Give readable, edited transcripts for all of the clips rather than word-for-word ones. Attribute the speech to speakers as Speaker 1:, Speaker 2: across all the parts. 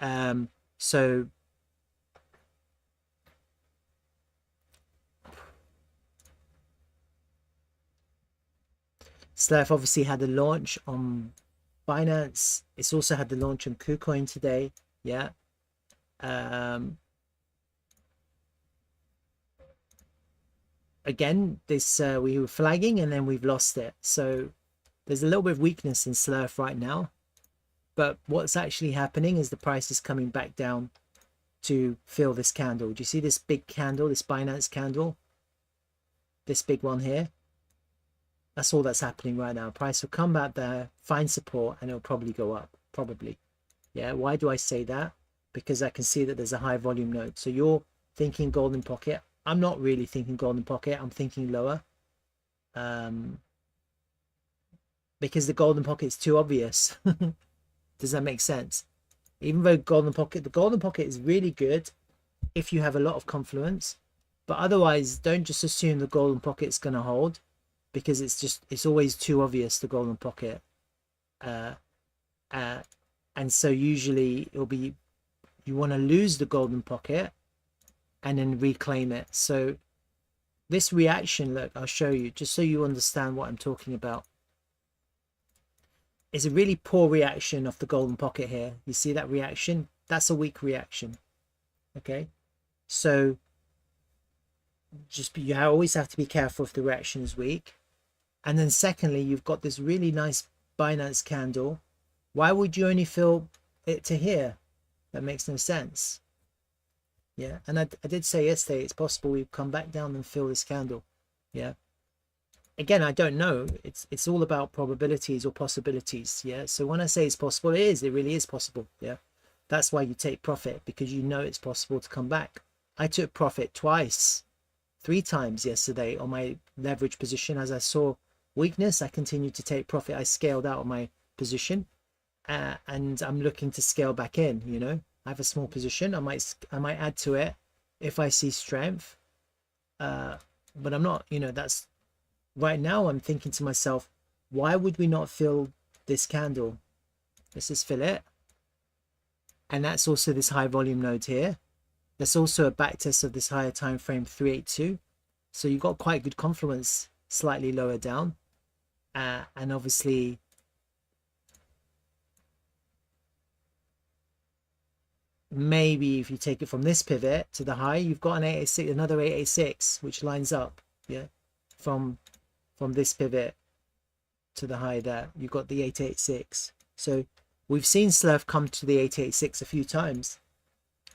Speaker 1: So SLERF obviously had a launch on Binance. It's also had the launch on KuCoin today. Yeah. Again, this we were flagging and then we've lost it. So there's a little bit of weakness in SLERF right now. But what's actually happening is the price is coming back down to fill this candle. Do you see this big candle, this Binance candle? This big one here? That's all that's happening right now. Price will come back there, find support, and it'll probably go up. Probably. Yeah, why do I say that? Because I can see that there's a high volume node. So you're thinking golden pocket. I'm not really thinking golden pocket. I'm thinking lower. Because the golden pocket is too obvious. Does that make sense? Even though the golden pocket is really good if you have a lot of confluence. But otherwise, don't just assume the golden pocket's going to hold, because it's always too obvious, the golden pocket. And so usually it'll be, you want to lose the golden pocket and then reclaim it. So this reaction, look, I'll show you just so you understand what I'm talking about. It's a really poor reaction of the golden pocket here. You see that reaction? That's a weak reaction. Okay, so you always have to be careful if the reaction is weak. And then secondly, you've got this really nice Binance candle. Why would you only fill it to here? That makes no sense. Yeah, and I did say yesterday it's possible we come back down and fill this candle. Yeah, again, I don't know. It's all about probabilities or possibilities. Yeah, so when I say it's possible, it really is possible. Yeah, that's why you take profit, because you know it's possible to come back. I took profit twice, 3 times yesterday on my leverage position. As I saw weakness, I continued to take profit. I scaled out of my position, and I'm looking to scale back in. You know, I have a small position. I might add to it if I see strength, but I'm not, you know, that's right now. I'm thinking to myself, why would we not fill this candle? Let's just fill it. And that's also this high volume node here. There's also a backtest of this higher time frame 382. So you've got quite good confluence slightly lower down. And obviously maybe if you take it from this pivot to the high, you've got an 886, another 886, which lines up, yeah, from this pivot to the high there. You've got the 886. So we've seen SLERF come to the 886 a few times.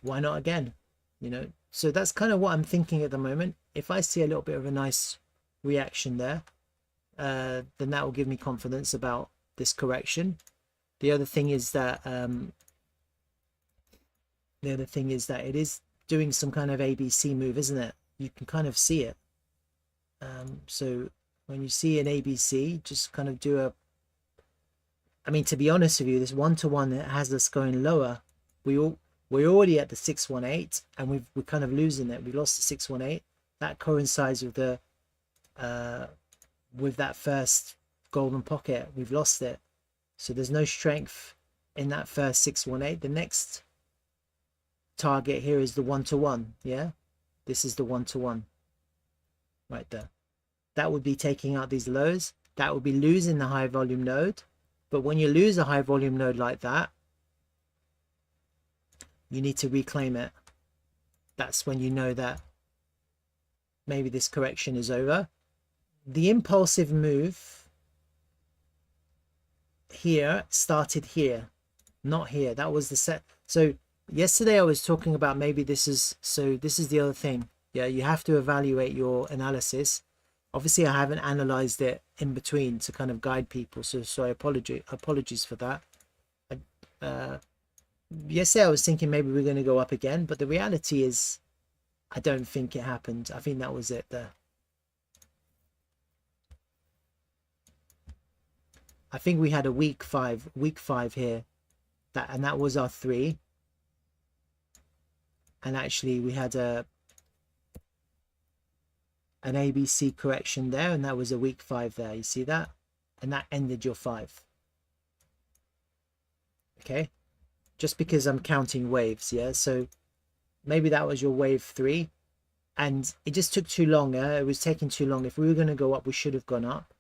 Speaker 1: Why not again? You know, so that's kind of what I'm thinking at the moment. If I see a little bit of a nice reaction there, then that will give me confidence about this correction. The other thing is that it is doing some kind of ABC move, isn't it? You can kind of see it. So when you see an ABC, just kind of do a, I mean, to be honest with you, this 1-to-1 that has us going lower, we're already at the 618, and we're kind of losing it. We lost the 618. That coincides with the with that first golden pocket. We've lost it. So there's no strength in that first 618. The next target here is the 1-to-1. Yeah, this is the 1-to-1 right there. That would be taking out these lows. That would be losing the high volume node. But when you lose a high volume node like that, you need to reclaim it. That's when you know that maybe this correction is over. The impulsive move here started here, not here. That was the set. So yesterday I was talking about maybe this is, so this is the other thing. Yeah, you have to evaluate your analysis. Obviously I haven't analyzed it in between to kind of guide people, so apologies for that. Yesterday I was thinking maybe we're going to go up again, but the reality is I don't think it happened. I think that was it there. I think we had a week five here, and that was our 3. And actually we had an ABC correction there, and that was a week 5 there. You see that? And that ended your 5. Okay, just because I'm counting waves. Yeah, so maybe that was your wave 3, and it just took too long. It was taking too long. If we were going to go up, we should have gone up.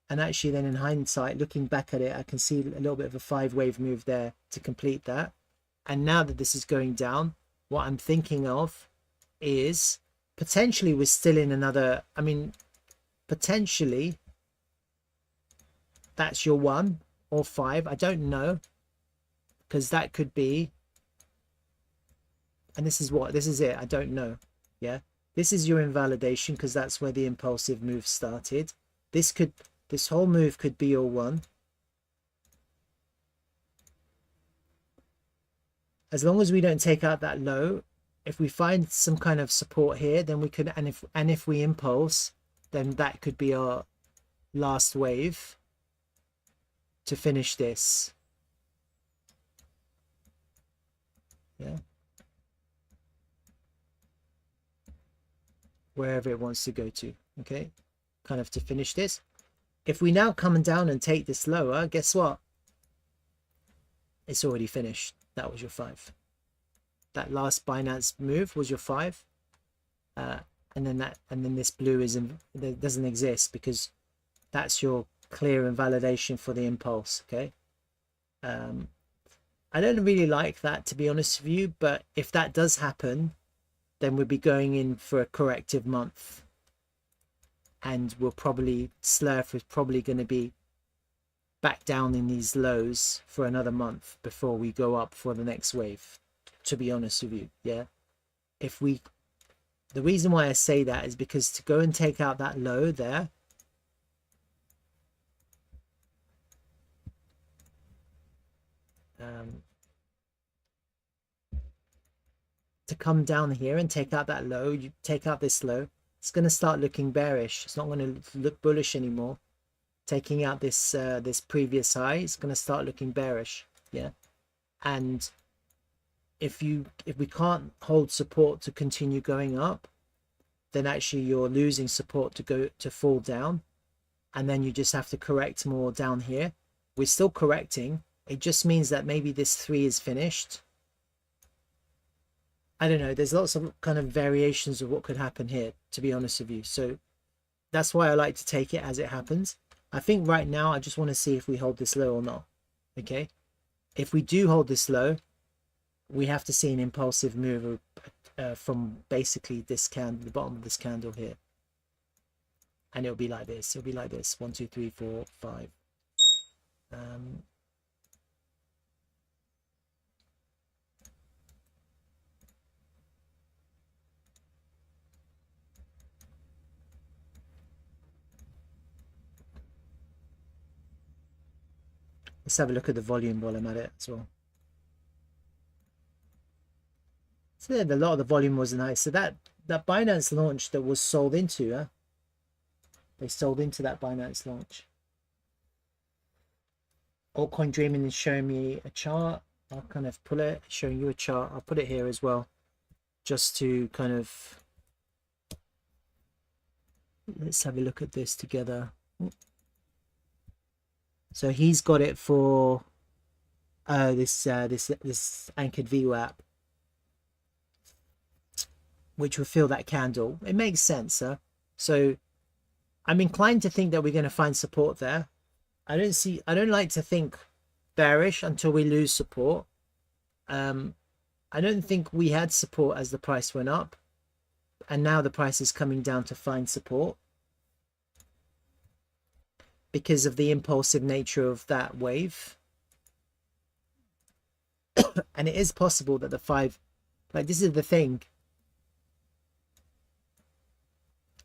Speaker 1: And actually then in hindsight, looking back at it, I can see a little bit of a 5-wave move there to complete that. And now that this is going down, what I'm thinking of is potentially we're still in another, I mean, potentially that's your 1 or 5. I don't know, because that could be, and this is it. I don't know. Yeah, this is your invalidation, because that's where the impulsive move started. This whole move could be your 1. As long as we don't take out that low, if we find some kind of support here, then we could, and if we impulse, then that could be our last wave to finish this. Yeah, wherever it wants to go to. Okay, kind of to finish this. If we now come down and take this lower, guess what? It's already finished. That was your 5. That last Binance move was your 5. And then this blue doesn't exist, because that's your clear invalidation for the impulse. Okay. I don't really like that, to be honest with you, but if that does happen, then we'll be going in for a corrective month. And we'll probably, SLERF is probably going to be back down in these lows for another month before we go up for the next wave, to be honest with you. Yeah, the reason why I say that is because to go and take out that low there, to come down here and take out that low, you take out this low, it's going to start looking bearish. It's not going to look bullish anymore. Taking out this this previous high, it's going to start looking bearish. Yeah, and if we can't hold support to continue going up, then actually you're losing support to fall down, and then you just have to correct more down here. We're still correcting. It just means that maybe this 3 is finished. I don't know. There's lots of kind of variations of what could happen here, to be honest with you. So that's why I like to take it as it happens. I think right now I just want to see if we hold this low or not. Okay. If we do hold this low, we have to see an impulsive move from basically this candle, the bottom of this candle here. And it'll be like this. It'll be like this. 1, 2, 3, 4, 5. Let's have a look at the volume while I'm at it as well. So yeah, a lot of the volume was nice. So that Binance launch that was sold into, they sold into that Binance launch. Altcoin Dreaming is showing me a chart. I'll kind of pull it, showing you a chart. I'll put it here as well, just to kind of, let's have a look at this together. So he's got it for this anchored VWAP, which will fill that candle. It makes sense, huh? So I'm inclined to think that we're going to find support there. I don't like to think bearish until we lose support. I don't think we had support as the price went up, and now the price is coming down to find support because of the impulsive nature of that wave. And it is possible that the 5, like, this is the thing.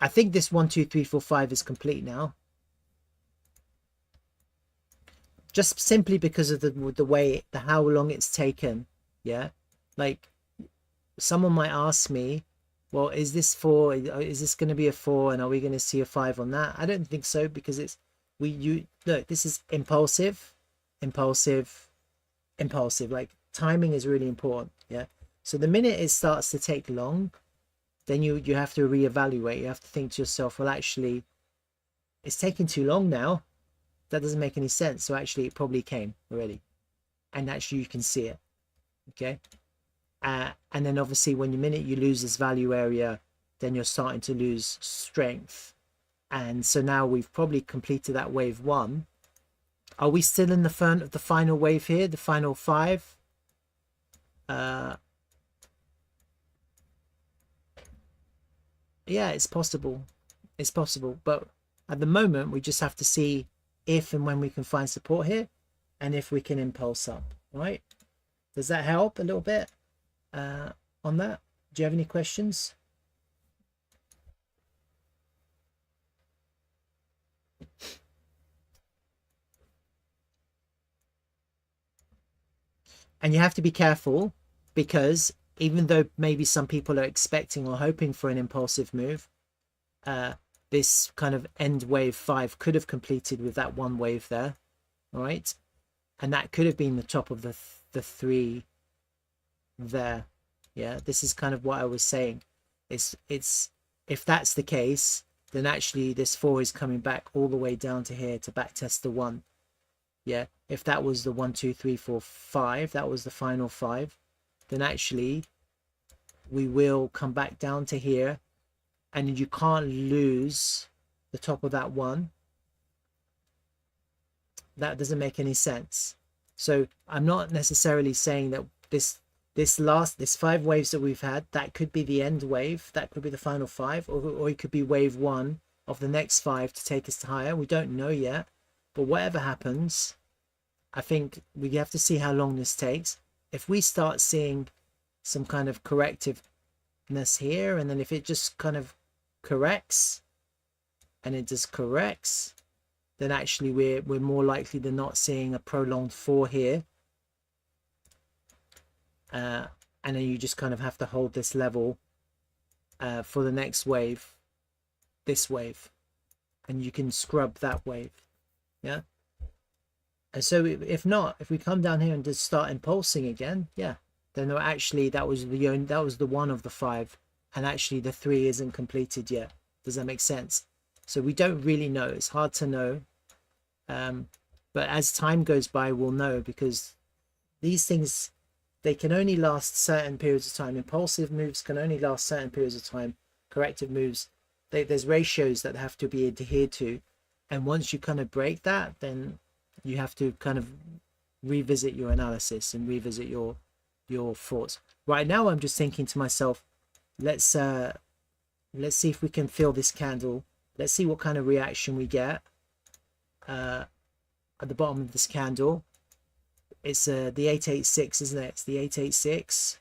Speaker 1: I think this 1, 2, 3, 4, 5 is complete now. Just simply because of the way, how long it's taken. Yeah, like someone might ask me, well, is this going to be a 4, and are we going to see a 5 on that? I don't think so, because it's look, this is impulsive. Like, timing is really important. Yeah, so the minute it starts to take long, then you have to reevaluate. You have to think to yourself, well, actually it's taking too long now. That doesn't make any sense. So actually it probably came already, and actually you can see it. Okay. And then obviously when the minute you lose this value area, then you're starting to lose strength. And so now we've probably completed that wave 1. Are we still in the final wave here, the final 5? Yeah, it's possible. It's possible. But at the moment, we just have to see if and when we can find support here and if we can impulse up, right? Does that help a little bit on that? Do you have any questions? And you have to be careful, because even though maybe some people are expecting or hoping for an impulsive move, this kind of end wave 5 could have completed with that one wave there, right? And that could have been the top of the 3 there. Yeah, this is kind of what I was saying. It's if that's the case, then actually this 4 is coming back all the way down to here to back test the 1. Yeah, if that was the 1, 2, 3, 4, 5, that was the final 5, then actually we will come back down to here, and you can't lose the top of that 1. That doesn't make any sense. So I'm not necessarily saying that this 5 waves that we've had, that could be the end wave, that could be the final 5, or it could be wave 1 of the next 5 to take us to higher. We don't know yet. But whatever happens, I think we have to see how long this takes. If we start seeing some kind of correctiveness here, and then if it just kind of corrects, and it just corrects, then actually we're more likely than not seeing a prolonged 4 here. And then you just kind of have to hold this level for the next wave, this wave, and you can scrub that wave. Yeah. And so if not, if we come down here and just start impulsing again, yeah, then actually that was the 1 of the 5, and actually the 3 isn't completed yet. Does that make sense? So we don't really know. It's hard to know. But as time goes by, we'll know, because these things, they can only last certain periods of time. Impulsive moves can only last certain periods of time. Corrective moves, there's ratios that have to be adhered to. And once you kind of break that, then you have to kind of revisit your analysis and revisit your thoughts. Right now, I'm just thinking to myself, let's see if we can fill this candle. Let's see what kind of reaction we get at the bottom of this candle. It's the 886, isn't it? It's the 886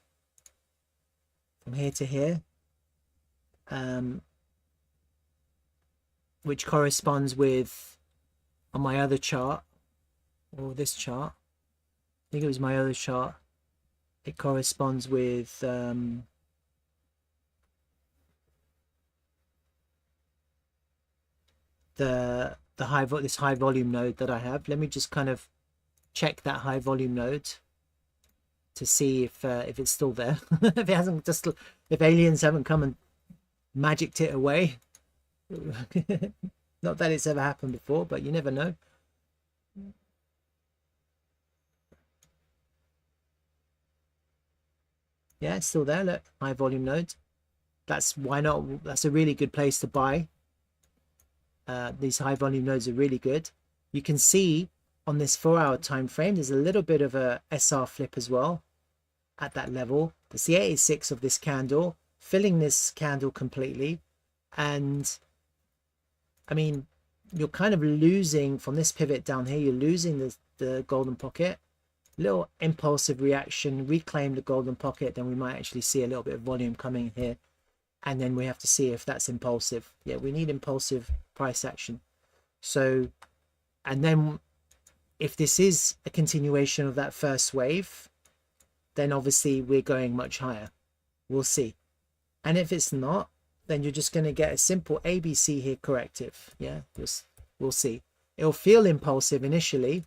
Speaker 1: from here to here, which corresponds with, on my other chart, or this chart, I think it was my other chart, it corresponds with this high volume node that I have. Let me just kind of check that high volume node to see if it's still there. If aliens haven't come and magicked it away. Not that it's ever happened before, but you never know. Yeah, it's still there. Look, high volume node. Why not? That's a really good place to buy. These high volume nodes are really good. You can see on this 4-hour time frame, there's a little bit of a SR flip as well at that level. It's the 86 of this candle, filling this candle completely. And I mean, you're kind of losing from this pivot down here, you're losing the golden pocket. Little impulsive reaction, reclaim the golden pocket, then we might actually see a little bit of volume coming here. And then we have to see if that's impulsive. Yeah, we need impulsive price action. So, and then if this is a continuation of that first wave, then obviously we're going much higher. We'll see. And if it's not, then you're just going to get a simple ABC here corrective. Yeah, we'll see. It'll feel impulsive initially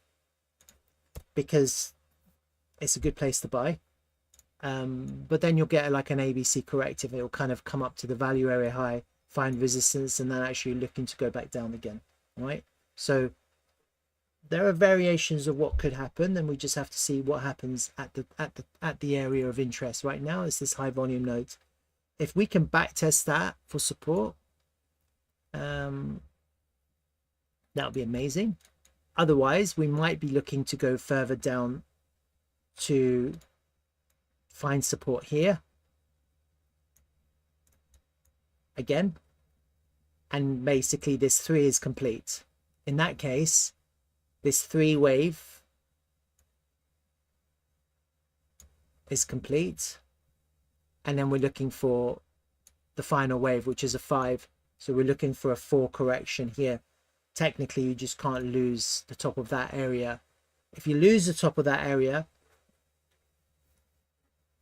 Speaker 1: because it's a good place to buy. But then you'll get like an ABC corrective. It'll kind of come up to the value area high, find resistance, and then actually looking to go back down again. Right? So there are variations of what could happen, and we just have to see what happens at the area of interest. Right now it's this high volume node. If we can back test that for support, that would be amazing. Otherwise, we might be looking to go further down to find support here again, and basically this 3 is complete. In that case, this 3 wave is complete, and then we're looking for the final wave, which is a 5. So we're looking for a 4 correction here. Technically, you just can't lose the top of that area. If you lose the top of that area,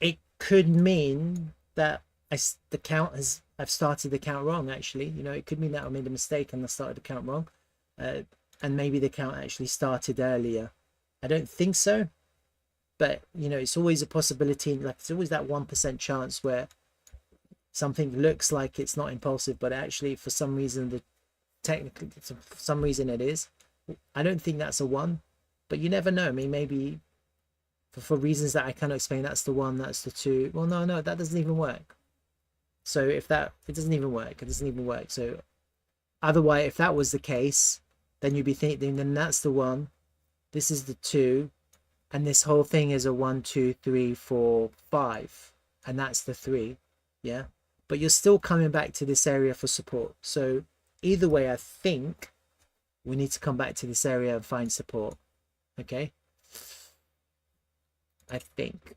Speaker 1: it could mean that I've started the count wrong. Actually, you know, it could mean that I made a mistake and I started the count wrong, and maybe the count actually started earlier. I don't think so, but you know, it's always a possibility. Like, it's always that 1% chance where something looks like it's not impulsive, but actually for some reason for some reason it is. I don't think that's a 1, but you never know. I mean, maybe for reasons that I cannot explain, that's the 1, that's the 2. Well, no, that doesn't even work. So if that, it doesn't even work. It doesn't even work. So otherwise, if that was the case, then you'd be thinking, then that's the 1, this is the 2, and this whole thing is a 1, 2, 3, 4, 5, and that's the 3. Yeah, but you're still coming back to this area for support. So either way, I think we need to come back to this area and find support. Okay, I think.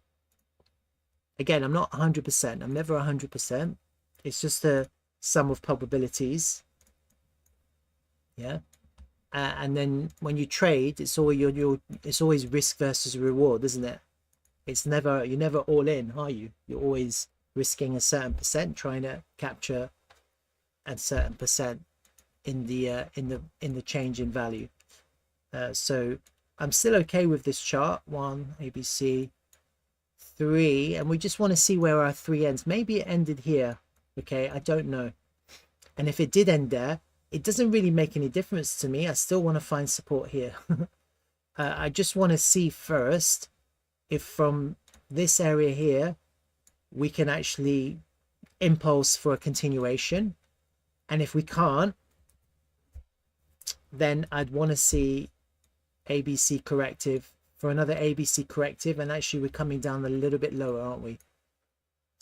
Speaker 1: Again, I'm not 100%. I'm never 100%. It's just a sum of probabilities. Yeah. And then when you trade, it's always it's always risk versus reward, isn't it? It's never, you're never all in, are you? You're always risking a certain percent, trying to capture a certain percent in the change in value. So I'm still okay with this chart. 1 ABC, 3, and we just want to see where our 3 ends. Maybe it ended here. Okay, I don't know. And if it did end there, it doesn't really make any difference to me. I still want to find support here. I just want to see first if from this area here we can actually impulse for a continuation, and if we can't, then I'd want to see ABC corrective for another ABC corrective, and actually we're coming down a little bit lower, aren't we,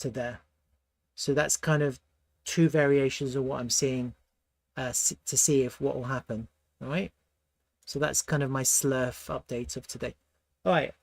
Speaker 1: to there. So that's kind of 2 variations of what I'm seeing, to see if what will happen. All right, so that's kind of my SLERF update of today. All right.